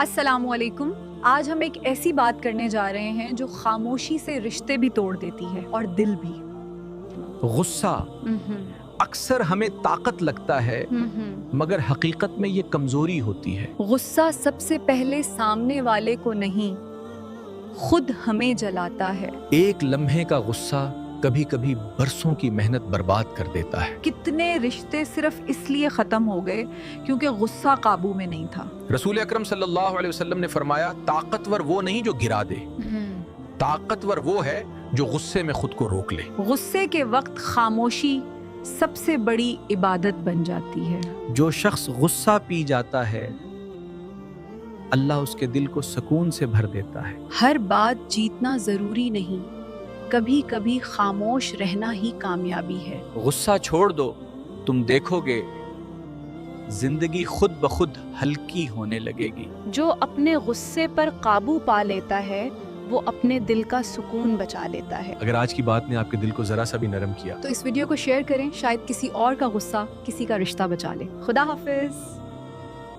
السلام علیکم۔ آج ہم ایک ایسی بات کرنے جا رہے ہیں جو خاموشی سے رشتے بھی توڑ دیتی ہے اور دل بھی۔ غصہ اکثر ہمیں طاقت لگتا ہے مگر حقیقت میں یہ کمزوری ہوتی ہے۔ غصہ سب سے پہلے سامنے والے کو نہیں، خود ہمیں جلاتا ہے۔ ایک لمحے کا غصہ کبھی کبھی برسوں کی محنت برباد کر دیتا ہے۔ کتنے رشتے صرف اس لیے ختم ہو گئے کیونکہ غصہ قابو میں نہیں تھا۔ رسول اکرم صلی اللہ علیہ وسلم نے فرمایا، طاقتور وہ نہیں جو گرا دے، طاقتور وہ ہے جو غصے میں خود کو روک لے۔ غصے کے وقت خاموشی سب سے بڑی عبادت بن جاتی ہے۔ جو شخص غصہ پی جاتا ہے اللہ اس کے دل کو سکون سے بھر دیتا ہے۔ ہر بات جیتنا ضروری نہیں، کبھی کبھی خاموش رہنا ہی کامیابی ہے۔ غصہ چھوڑ دو، تم دیکھو گے زندگی خود بخود ہلکی ہونے لگے گی۔ جو اپنے غصے پر قابو پا لیتا ہے وہ اپنے دل کا سکون بچا لیتا ہے۔ اگر آج کی بات نے آپ کے دل کو ذرا سا بھی نرم کیا تو اس ویڈیو کو شیئر کریں، شاید کسی اور کا غصہ کسی کا رشتہ بچا لے۔ خدا حافظ۔